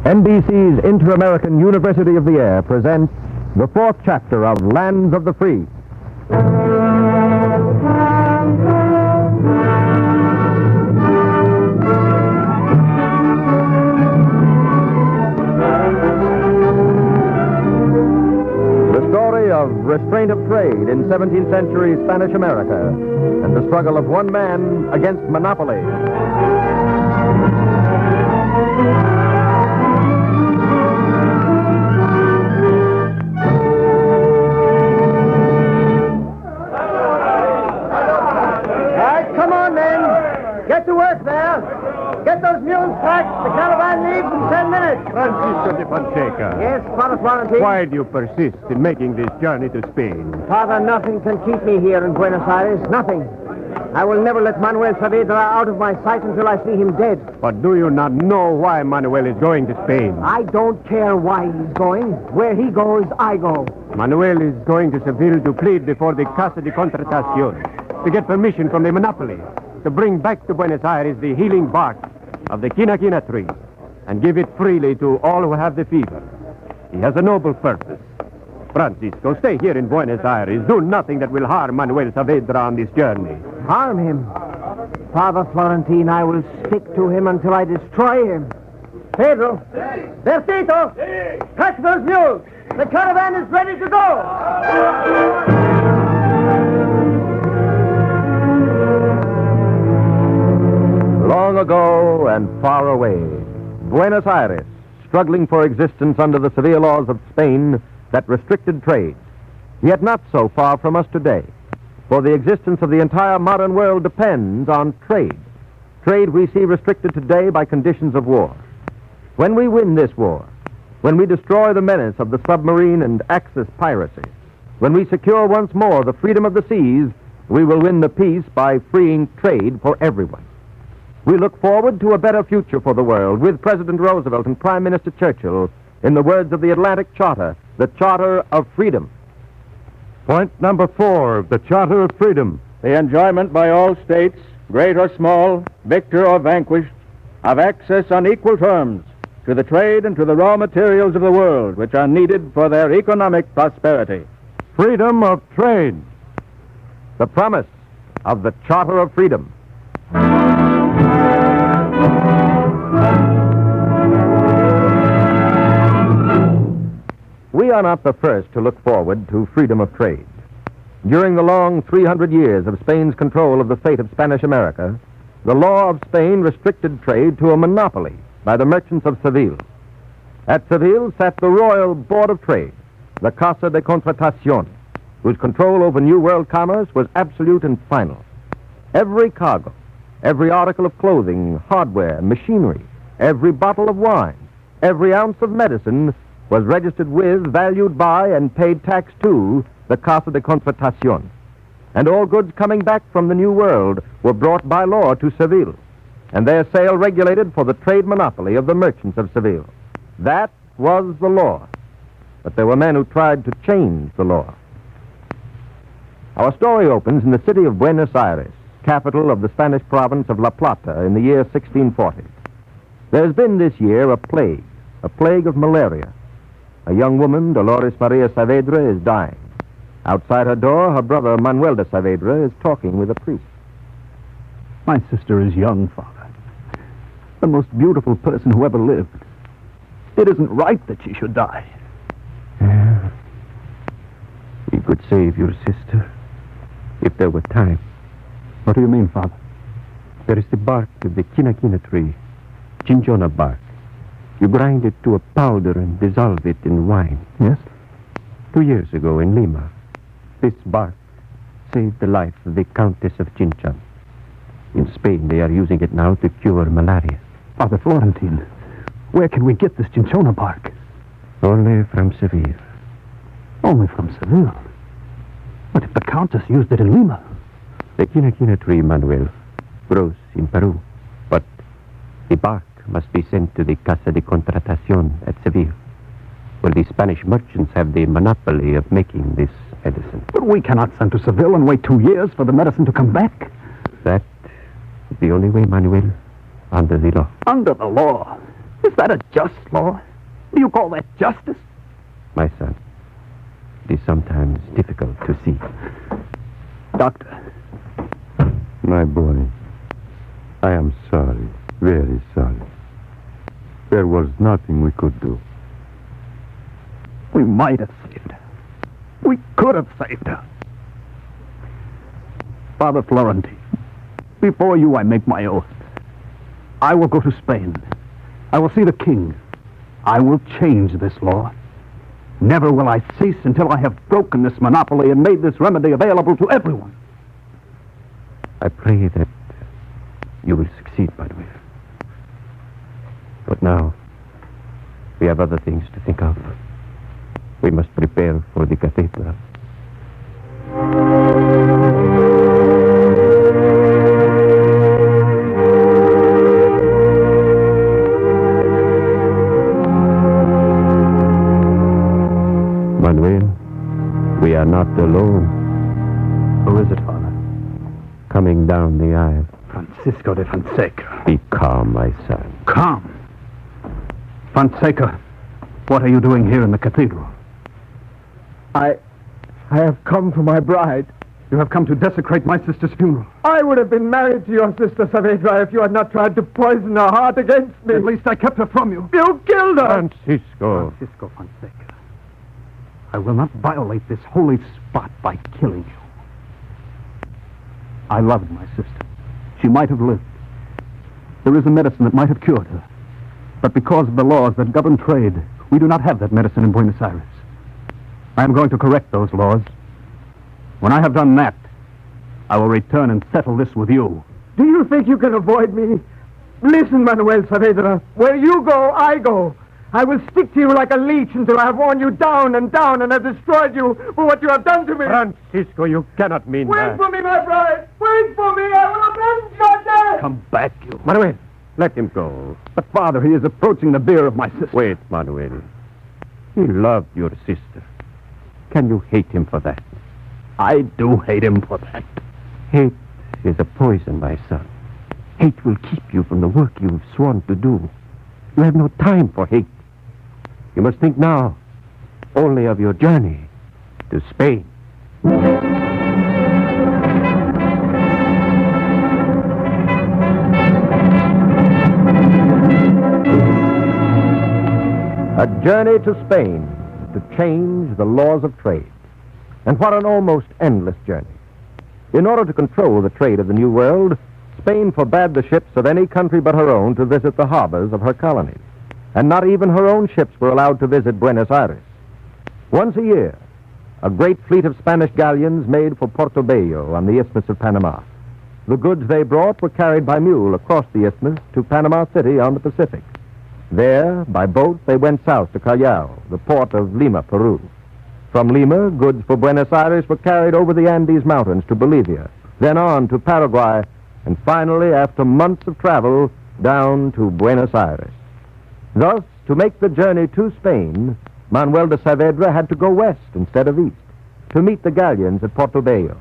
NBC's Inter-American University of the Air presents the fourth chapter of Lands of the Free. The story of restraint of trade in 17th century Spanish America and the struggle of one man against monopoly. Get to work there. Get those mules packed. The caravan leaves in 10 minutes. Francisco de Fonseca. Yes, Father Florentine. Why do you persist in making this journey to Spain? Father, nothing can keep me here in Buenos Aires. Nothing. I will never let Manuel Saavedra out of my sight until I see him dead. But do you not know why Manuel is going to Spain? I don't care why he's going. Where he goes, I go. Manuel is going to Seville to plead before the Casa de Contratación to get permission from the monopoly to bring back to Buenos Aires the healing bark of the quina quina tree and give it freely to all who have the fever. He has a noble purpose. Francisco, stay here in Buenos Aires. Do nothing that will harm Manuel Saavedra on this journey. Harm him? Father Florentine, I will stick to him until I destroy him. Pedro! Bertito! Catch those mules! The caravan is ready to go! Long ago and far away, Buenos Aires, struggling for existence under the severe laws of Spain that restricted trade. Yet not so far from us today, for the existence of the entire modern world depends on trade. Trade we see restricted today by conditions of war. When we win this war, when we destroy the menace of the submarine and Axis piracy, when we secure once more the freedom of the seas, we will win the peace by freeing trade for everyone. We look forward to a better future for the world with President Roosevelt and Prime Minister Churchill in the words of the Atlantic Charter, the Charter of Freedom. Point number 4 of the Charter of Freedom. The enjoyment by all states, great or small, victor or vanquished, of access on equal terms to the trade and to the raw materials of the world which are needed for their economic prosperity. Freedom of trade. The promise of the Charter of Freedom. We are not the first to look forward to freedom of trade. During the long 300 years of Spain's control of the fate of Spanish America, the law of Spain restricted trade to a monopoly by the merchants of Seville. At Seville sat the Royal Board of Trade, the Casa de Contratación, whose control over New World commerce was absolute and final. Every cargo, every article of clothing, hardware, machinery, every bottle of wine, every ounce of medicine was registered with, valued by, and paid tax to the Casa de Contratación. And all goods coming back from the New World were brought by law to Seville, and their sale regulated for the trade monopoly of the merchants of Seville. That was the law. But there were men who tried to change the law. Our story opens in the city of Buenos Aires, capital of the Spanish province of La Plata, in the year 1640. There's been this year a plague of malaria. A young woman, Dolores Maria Saavedra, is dying. Outside her door, her brother, Manuel de Saavedra, is talking with a priest. My sister is young, Father. The most beautiful person who ever lived. It isn't right that she should die. Yeah. We could save your sister if there were time. What do you mean, Father? There is the bark of the quina quina tree, cinchona bark. You grind it to a powder and dissolve it in wine. Yes? 2 years ago in Lima, this bark saved the life of the Countess of Chinchon. In Spain, they are using it now to cure malaria. Father Florentine, where can we get this cinchona bark? Only from Seville. Only from Seville? But if the Countess used it in Lima? The quina quina tree, Manuel, grows in Peru, but the bark must be sent to the Casa de Contratación at Seville, where the Spanish merchants have the monopoly of making this medicine. But we cannot send to Seville and wait 2 years for the medicine to come back. That is the only way, Manuel, under the law. Under the law? Is that a just law? Do you call that justice? My son, it is sometimes difficult to see. Doctor. My boy, I am sorry, very sorry. There was nothing we could do. We might have saved her. We could have saved her. Father Florentine, before you I make my oath. I will go to Spain. I will see the king. I will change this law. Never will I cease until I have broken this monopoly and made this remedy available to everyone. I pray that you will succeed, Manuel. But now, we have other things to think of. We must prepare for the cathedral. Manuel, we are not alone. Who is it, Father? Coming down the aisle. Francisco de Fonseca. Be calm, my son. Calm. Fonseca, what are you doing here in the cathedral? I have come for my bride. You have come to desecrate my sister's funeral. I would have been married to your sister Saavedra if you had not tried to poison her heart against me. At least I kept her from you. You killed her. Francisco. Francisco Fonseca, I will not violate this holy spot by killing you. I loved my sister. She might have lived. There is a medicine that might have cured her. But because of the laws that govern trade, we do not have that medicine in Buenos Aires. I am going to correct those laws. When I have done that, I will return and settle this with you. Do you think you can avoid me? Listen, Manuel Saavedra. Where you go, I go. I will stick to you like a leech until I have worn you down and down and have destroyed you for what you have done to me. Francisco, you cannot mean Wait that. for me, my bride. Wait for me. I will avenge your death. Come back, you. Manuel, let him go. But, Father, he is approaching the bier of my sister. Wait, Manuel. He loved your sister. Can you hate him for that? I do hate him for that. Hate is a poison, my son. Hate will keep you from the work you've sworn to do. You have no time for hate. You must think now only of your journey to Spain. A journey to Spain to change the laws of trade. And what an almost endless journey. In order to control the trade of the New World, Spain forbade the ships of any country but her own to visit the harbors of her colonies. And not even her own ships were allowed to visit Buenos Aires. Once a year, a great fleet of Spanish galleons made for Porto Bello on the Isthmus of Panama. The goods they brought were carried by mule across the isthmus to Panama City on the Pacific. There, by boat, they went south to Callao, the port of Lima, Peru. From Lima, goods for Buenos Aires were carried over the Andes Mountains to Bolivia, then on to Paraguay, and finally, after months of travel, down to Buenos Aires. Thus, to make the journey to Spain, Manuel de Saavedra had to go west instead of east, to meet the galleons at Porto Bello.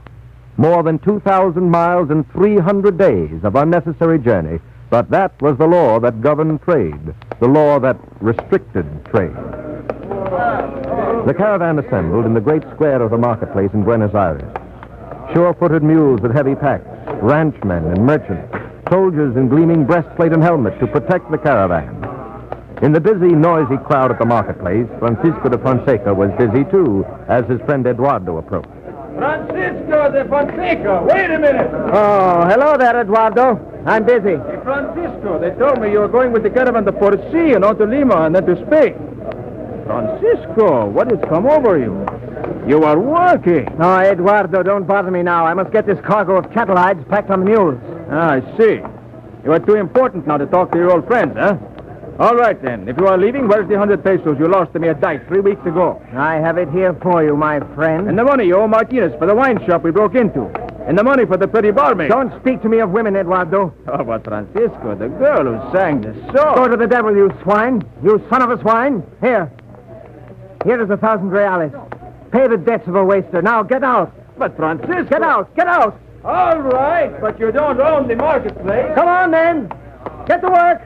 More than 2,000 miles and 300 days of unnecessary journey, but that was the law that governed trade, the law that restricted trade. The caravan assembled in the great square of the marketplace in Buenos Aires. Sure-footed mules with heavy packs, ranchmen and merchants, soldiers in gleaming breastplate and helmet to protect the caravan. In the busy, noisy crowd at the marketplace, Francisco de Fonseca was busy, too, as his friend Eduardo approached. Francisco de Fonseca, wait a minute. Oh, hello there, Eduardo. I'm busy. Hey, Francisco, they told me you were going with the caravan to Port Sea and on to Lima and then to Spain. Francisco, what has come over you? You are working. No, Eduardo, don't bother me now. I must get this cargo of cattle hides packed on the mules. Ah, I see. You are too important now to talk to your old friends, huh? All right, then. If you are leaving, where's the 100 pesos you lost to me at Dyke 3 weeks ago? I have it here for you, my friend. And the money you owe Martinez for the wine shop we broke into. And the money for the pretty barmaid. Don't speak to me of women, Eduardo. Oh, but Francisco, the girl who sang the song. Go to the devil, you swine. You son of a swine. Here. Here is 1,000 reales. Pay the debts of a waster. Now, get out. But Francisco... Get out. Get out. All right, but you don't own the marketplace. Come on, then. Get to work.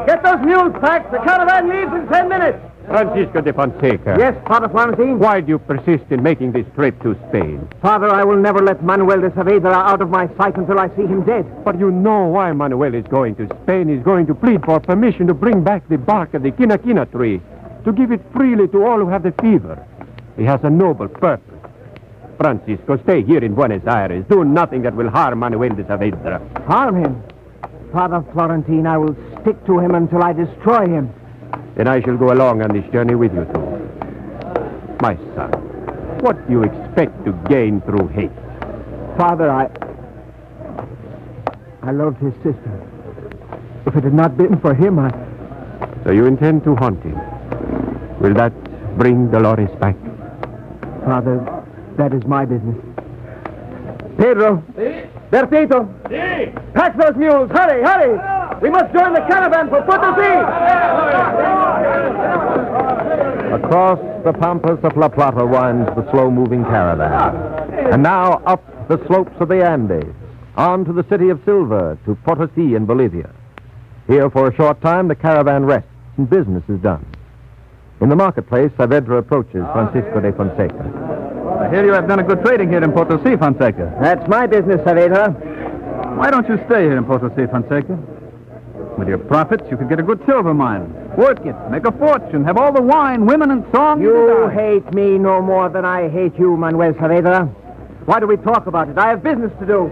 Get those mules packed. The caravan leaves in 10 minutes. Francisco de Fonseca. Yes, Father Florentine? Why do you persist in making this trip to Spain? Father, I will never let Manuel de Saavedra out of my sight until I see him dead. But you know why Manuel is going to Spain. He's going to plead for permission to bring back the bark of the quinaquina tree, to give it freely to all who have the fever. He has a noble purpose. Francisco, stay here in Buenos Aires. Do nothing that will harm Manuel de Saavedra. Harm him? Father Florentine, I will stick to him until I destroy him. Then I shall go along on this journey with you two. My son, what do you expect to gain through hate? Father, I loved his sister. If it had not been for him, So you intend to haunt him. Will that bring Dolores back? Father, that is my business. Pedro. Bertito. Pack those mules. Hurry, hurry. We must join the caravan for Potosí. Across the pampas of La Plata winds the slow-moving caravan. And now up the slopes of the Andes, on to the city of Silva, to Potosí in Bolivia. Here for a short time the caravan rests and business is done. In the marketplace, Saavedra approaches Francisco de Fonseca. I hear you have done a good trading here in Potosí, Fonseca. That's my business, Saavedra. Why don't you stay here in Potosí, Fonseca? With your profits, you could get a good silver mine. Work it, make a fortune, have all the wine, women, and song. You hate me no more than I hate you, Manuel Saavedra. Why do we talk about it? I have business to do.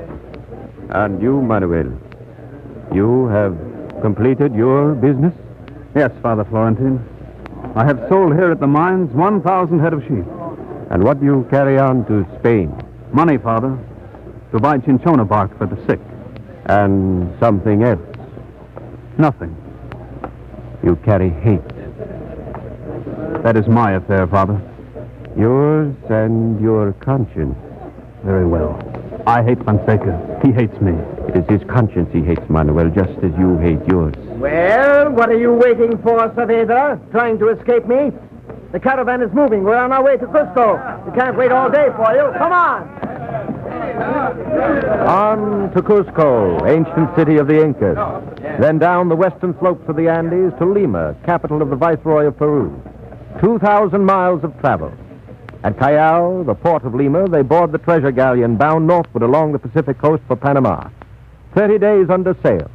And you, Manuel, you have completed your business? Yes, Father Florentine. I have sold here at the mines 1,000 head of sheep. And what do you carry on to Spain? Money, Father, to buy cinchona bark for the sick. And something else? Nothing. You carry hate. That is my affair, Father. Yours and your conscience. Very well. I hate Fonseca. He hates me. It is his conscience he hates, Manuel, just as you hate yours. Well, what are you waiting for, Saavedra? Trying to escape me? The caravan is moving. We're on our way to Cusco. We can't wait all day for you. Come on! On to Cusco, ancient city of the Incas. Then down the western slopes of the Andes to Lima, capital of the Viceroy of Peru. 2,000 miles of travel. At Callao, the port of Lima, they board the treasure galleon bound northward along the Pacific coast for Panama. 30 days under sail.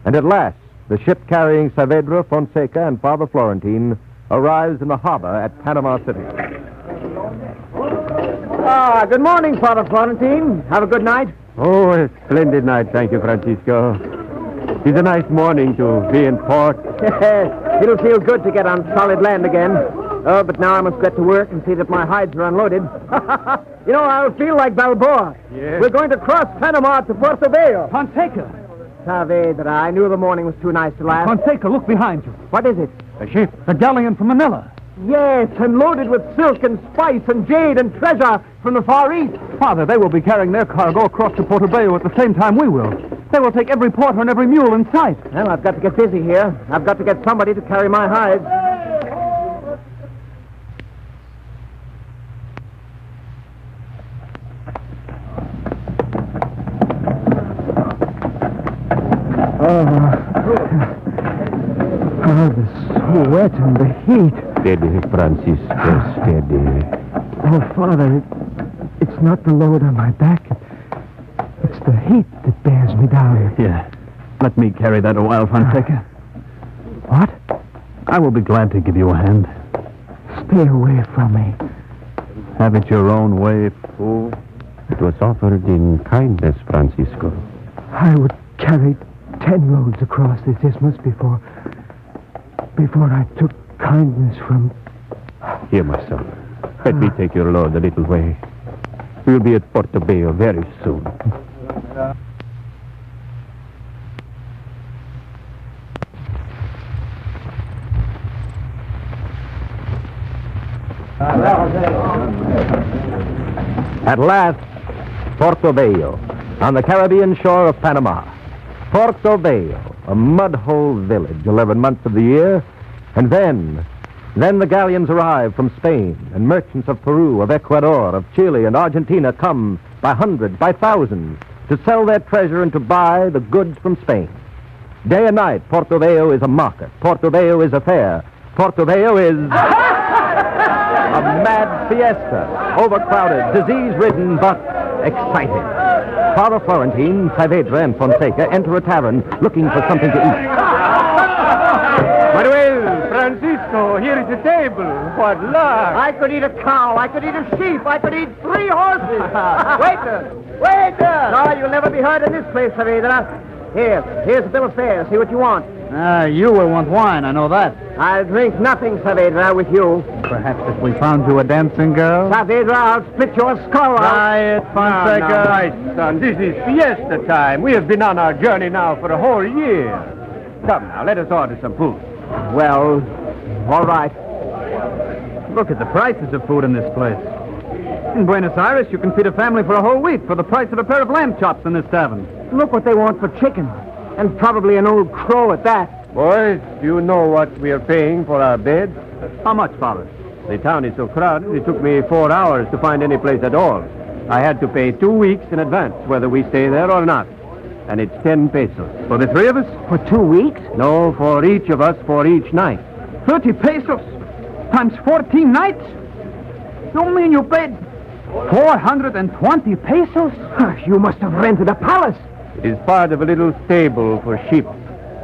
And at last, the ship carrying Saavedra, Fonseca, and Father Florentine arrives in the harbor at Panama City. Good morning, Father Florentine. Have a good night. Oh, a splendid night, thank you, Francisco. It's a nice morning to be in port. It'll feel good to get on solid land again. Oh, but now I must get to work and see that my hides are unloaded. You know, I'll feel like Balboa. Yes. We're going to cross Panama to Puerto Bello. Fonseca! Saavedra, I knew the morning was too nice to last. Fonseca, look behind you. What is it? A ship. The galleon from Manila. Yes, and loaded with silk and spice and jade and treasure from the Far East. Father, they will be carrying their cargo across to Puerto Bello at the same time we will. They will take every porter and every mule in sight. Well, I've got to get busy here. I've got to get somebody to carry my hides. Oh, the sweat and the heat. Steady, Francisco, steady. Oh, Father, it's not the load on my back. It's the heat that bears me down. Here, let me carry that a while, Fonseca. What? I will be glad to give you a hand. Stay away from me. Have it your own way, fool. It was offered in kindness, Francisco. I would carry 10 loads across this isthmus before I took kindness from... Here, my son. Let me take your load a little way. We'll be at Puerto Bello very soon. At last, Puerto Bello, on the Caribbean shore of Panama. Puerto Bello, a mud-hole village 11 months of the year. And then the galleons arrive from Spain, and merchants of Peru, of Ecuador, of Chile, and Argentina come by hundreds, by thousands, to sell their treasure and to buy the goods from Spain. Day and night, Porto Veo is a market. Porto Veo is a fair. Porto Veo is a mad fiesta. Overcrowded, disease-ridden, but exciting. Father Florentine, Saavedra, and Fonseca enter a tavern looking for something to eat. Manuel, Francisco, here is the table. What luck. I could eat a cow. I could eat a sheep. I could eat 3 horses. Waiter! Waiter! No, you'll never be heard in this place, Saavedra. Here's the bill of fare. See what you want. You will want wine, I know that. I'll drink nothing, Saavedra, with you. Perhaps if we found you a dancing girl? Saavedra, I'll split your skull out. Quiet, Fonseca. My son, this is fiesta time. We have been on our journey now for a whole year. Come now, let us order some food. Well, all right. Look at the prices of food in this place. In Buenos Aires, you can feed a family for a whole week for the price of a pair of lamb chops in this tavern. Look what they want for chicken. And probably an old crow at that. Boys, do you know what we are paying for our beds? How much, Father? The town is so crowded, it took me 4 hours to find any place at all. I had to pay 2 weeks in advance, whether we stay there or not. And it's 10 pesos. For the 3 of us? For 2 weeks? No, for each of us, for each night. 30 pesos times 14 nights? You mean you paid 420 pesos? You must have rented a palace. It is part of a little stable for sheep.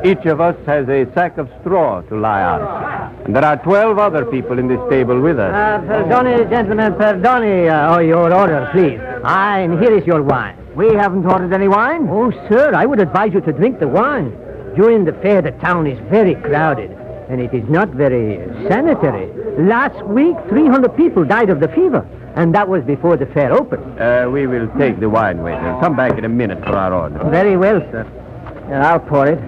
Each of us has a sack of straw to lie on. And there are 12 other people in this stable with us. Perdone, gentlemen, perdone. Your order, please. And here is your wine. We haven't ordered any wine. Oh, sir, I would advise you to drink the wine. During the fair, the town is very crowded, and it is not very sanitary. Last week, 300 people died of the fever, and that was before the fair opened. We will take the wine, waiter. Come back in a minute for our order. Very well, sir. I'll pour it.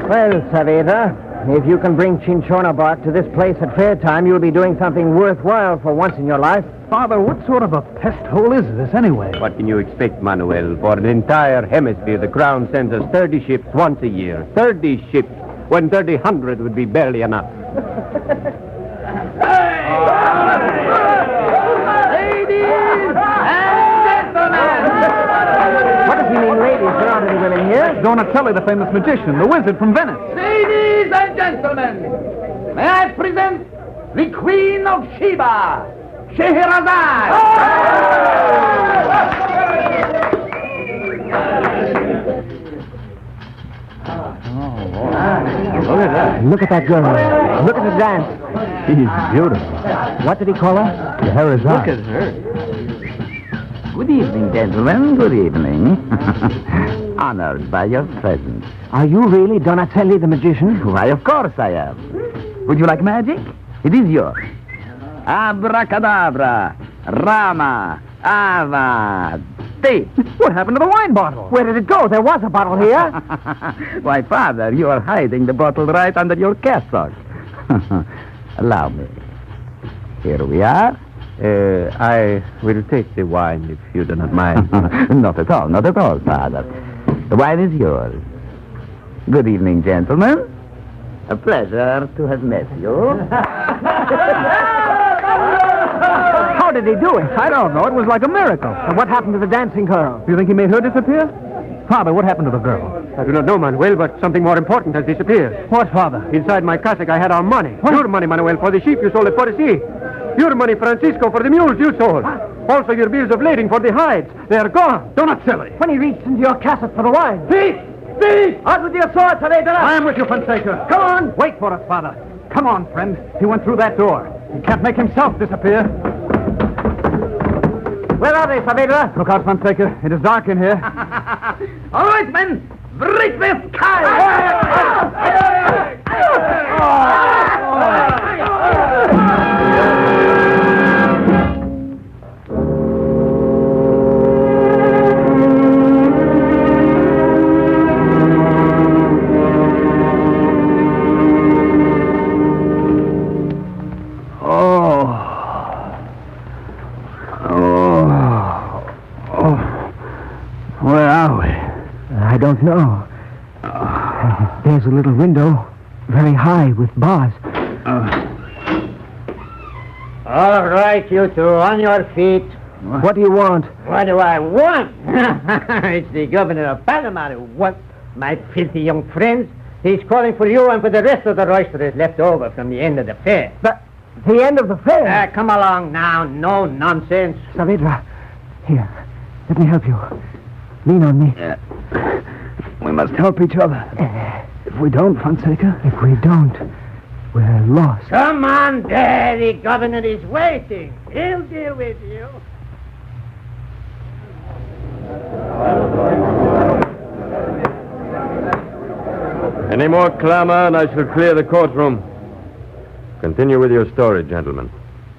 Well, Saavedra, if you can bring Cinchona bark to this place at fair time, you'll be doing something worthwhile for once in your life. Father, what sort of a pest hole is this anyway? What can you expect, Manuel? For an entire hemisphere, the Crown sends us 30 ships once a year. 30 ships, when 30,000 would be barely enough. What does he mean, ladies? There aren't any women here. Donatelli, the famous magician, the wizard from Venice. Ladies and gentlemen, may I present the Queen of Sheba, Scheherazade. Look at that girl. Look at the dance. She's beautiful. What did he call her? Scheherazade. Look at her. Good evening, gentlemen. Good evening. Honored by your presence. Are you really Donatelli the magician? Why, of course I am. Would you like magic? It is yours. Abracadabra, Rama, Ava, Te. What happened to the wine bottle? Where did it go? There was a bottle here. Why, Father, you are hiding the bottle right under your cassock. Allow me. Here we are. I will take the wine if you do not mind. Not at all, Father. The wine is yours. Good evening, gentlemen. A pleasure to have met you. How did he do it? I don't know. It was like a miracle. And what happened to the dancing girl? Do you think he made her disappear? Father, what happened to the girl? I do not know, Manuel, but something more important has disappeared. What, Father? Inside my cassock, I had our money. What? Your money, Manuel, for the sheep you sold at Porto. Your money, Francisco, for the mules you sold. Also your bills of lading for the hides. They are gone. Donatelli. When he reached into your cassock for the wine. Thief! Thief! Out with your sword, Saavedra! I am with you, Fonseca. Come on. Wait for us, Father. Come on, friend. He went through that door. He can't make himself disappear. Where are they, Saavedra? Look out, Fonseca. It is dark in here. All right, men. Break this sky. Where are we? I don't know. There's a little window, very high with bars. All right, you two, on your feet. What do you want? What do I want? It's the governor of Panama. What My filthy young friends, he's calling for you and for the rest of the roisterers left over from the end of the fair. The end of the fair? Come along now, no nonsense. Saavedra, here, let me help you. Lean on me. We must help each other. If we don't, Fonseca. If we don't, we're lost. Come on, there, the governor is waiting. He'll deal with you. Any more clamor, and I shall clear the courtroom. Continue with your story, gentlemen.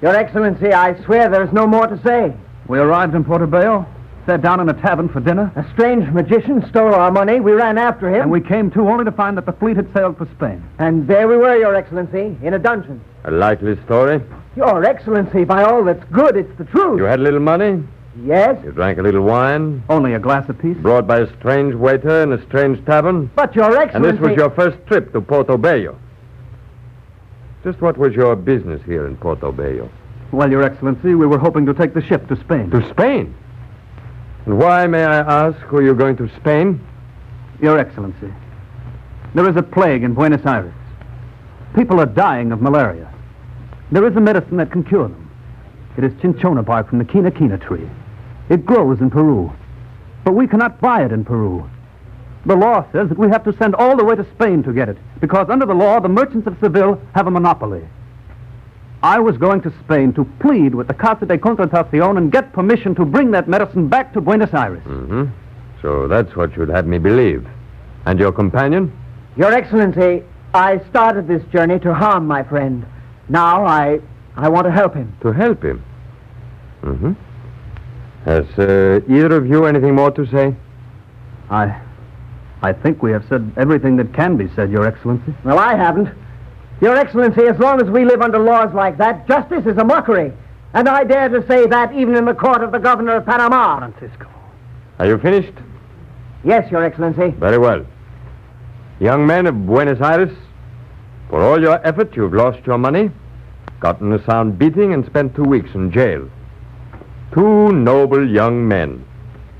Your Excellency, I swear there's no more to say. We arrived in Portobello, sat down in a tavern for dinner, A strange magician stole our money. We ran after him. and we came to only to find that the fleet had sailed for Spain. And there we were, Your Excellency, in a dungeon. A likely story? Your Excellency, by all that's good, it's the truth. You had a little money? Yes, You drank a little wine? Only a glass apiece. Brought by a strange waiter in a strange tavern? but Your And Excellency... this was your first trip to Portobello? Just what was your business here in Portobello? Well, Your Excellency, we were hoping to take the ship to Spain. To Spain? And why, may I ask, were you going to Spain? Your Excellency, there is a plague in Buenos Aires. People are dying of malaria. There is a medicine that can cure them. It is cinchona bark from the quina tree. It grows in Peru. But we cannot buy it in Peru. The law says that we have to send all the way to Spain to get it, because under the law, the merchants of Seville have a monopoly. I was going to Spain to plead with the Casa de Contratación and get permission to bring that medicine back to Buenos Aires. Mm-hmm. So that's what you'd had me believe. And your companion? Your Excellency, I started this journey to harm my friend. Now I want to help him. To help him. Mm-hmm. Has either of you anything more to say? I think we have said everything that can be said, Your Excellency. Well, I haven't. Your Excellency, as long as we live under laws like that, justice is a mockery. And I dare to say that even in the court of the governor of Panama. Francisco. Are you finished? Yes, Your Excellency. Very well. Young men of Buenos Aires, for all your effort, you've lost your money, gotten a sound beating, and spent 2 weeks in jail. 2 noble young men,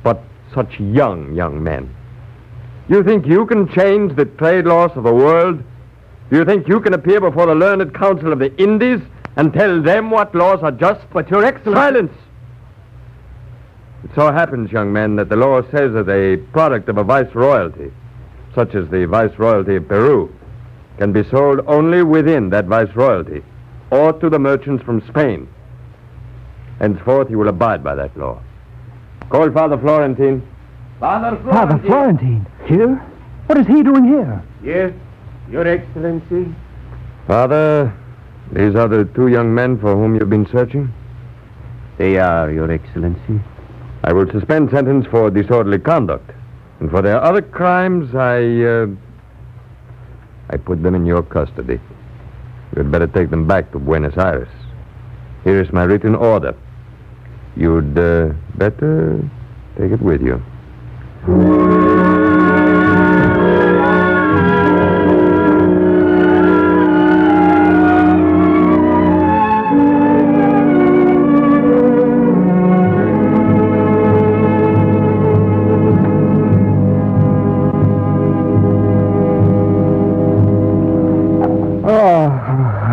but such young men. You think you can change the trade laws of the world? Do you think you can appear before the learned council of the Indies and tell them what laws are just? But, Your Excellency... Silence! It so happens, young men, that the law says that a product of a viceroyalty, such as the viceroyalty of Peru, can be sold only within that viceroyalty, or to the merchants from Spain. Henceforth, you will abide by that law. Call Father Florentine. Father Florentine? Here? What is he doing here? Yes, Your Excellency. Father, these are the 2 young men for whom you've been searching? They are, Your Excellency. I will suspend sentence for disorderly conduct. And for their other crimes, I put them in your custody. You'd better take them back to Buenos Aires. Here is my written order. You'd better take it with you.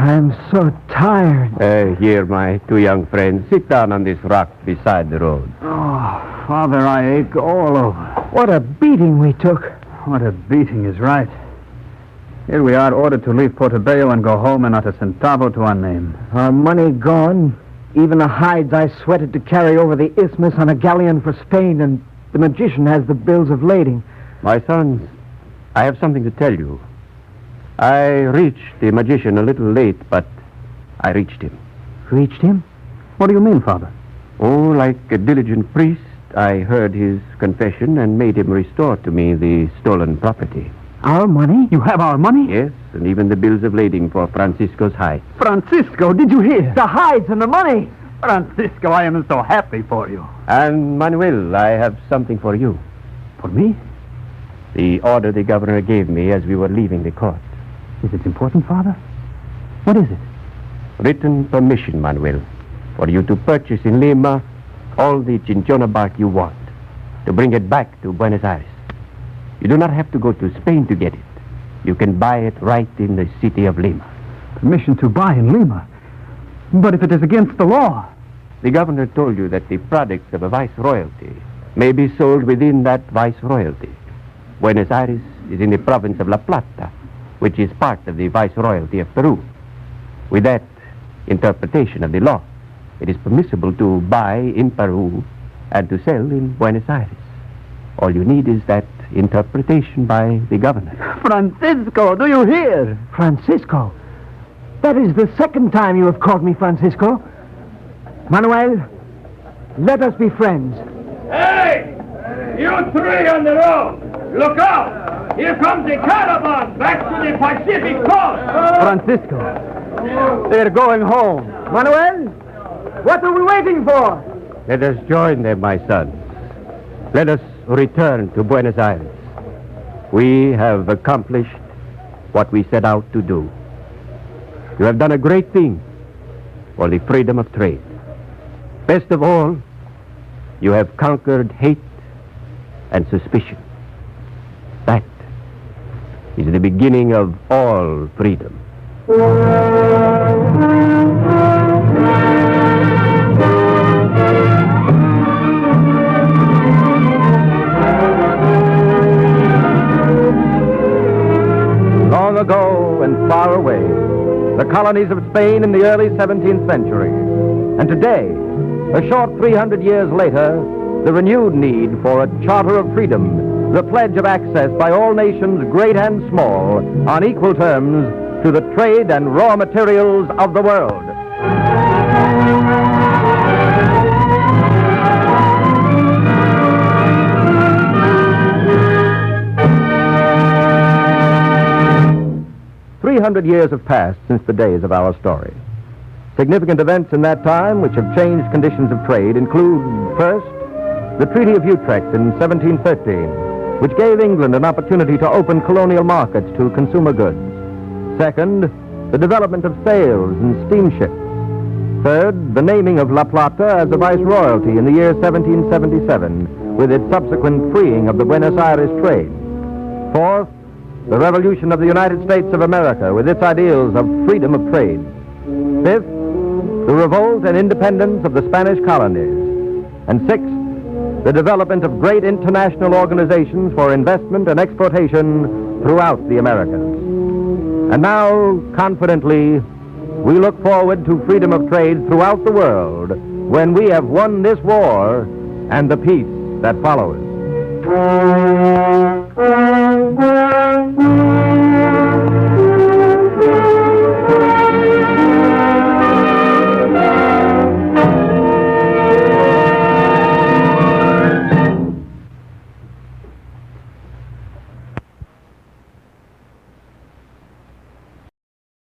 I'm so tired. Here, my 2 young friends, sit down on this rock beside the road. Oh, Father, I ache all over. What a beating we took. What a beating is right. Here we are, ordered to leave Portobello and go home, and not a centavo to our name. Our money gone. Even the hides I sweated to carry over the isthmus on a galleon for Spain, and the magician has the bills of lading. My sons, I have something to tell you. I reached the magician a little late, but I reached him. Reached him? What do you mean, Father? Oh, like a diligent priest, I heard his confession and made him restore to me the stolen property. Our money? You have our money? Yes, and even the bills of lading for Francisco's hide. Francisco, did you hear? The hides and the money. Francisco, I am so happy for you. And, Manuel, I have something for you. For me? The order the governor gave me as we were leaving the court. Is it important, Father? What is it? Written permission, Manuel, for you to purchase in Lima all the cinchona bark you want, to bring it back to Buenos Aires. You do not have to go to Spain to get it. You can buy it right in the city of Lima. Permission to buy in Lima? But if it is against the law... The governor told you that the products of a viceroyalty may be sold within that viceroyalty. Buenos Aires is in the province of La Plata, which is part of the viceroyalty of Peru. With that interpretation of the law, it is permissible to buy in Peru and to sell in Buenos Aires. All you need is that interpretation by the governor. Francisco, do you hear? Francisco? That is the second time you have called me Francisco. Manuel, let us be friends. Hey! You three on the road! Look out! Here comes the caravan back to the Pacific coast! Francisco, they're going home. Manuel, what are we waiting for? Let us join them, my sons. Let us return to Buenos Aires. We have accomplished what we set out to do. You have done a great thing for the freedom of trade. Best of all, you have conquered hate and suspicion. That is the beginning of all freedom. Long ago and far away, the colonies of Spain in the early 17th century. And today, a short 300 years later, the renewed need for a charter of freedom, the pledge of access by all nations, great and small, on equal terms to the trade and raw materials of the world. "300 years have passed since the days of our story. Significant events in that time which have changed conditions of trade include, first, the Treaty of Utrecht in 1713, which gave England an opportunity to open colonial markets to consumer goods. Second, the development of sails and steamships. Third, the naming of La Plata as a viceroyalty in the year 1777, with its subsequent freeing of the Buenos Aires trade. Fourth, the revolution of the United States of America with its ideals of freedom of trade. Fifth, the revolt and independence of the Spanish colonies. And sixth, the development of great international organizations for investment and exportation throughout the Americas. And now, confidently, we look forward to freedom of trade throughout the world when we have won this war and the peace that follows.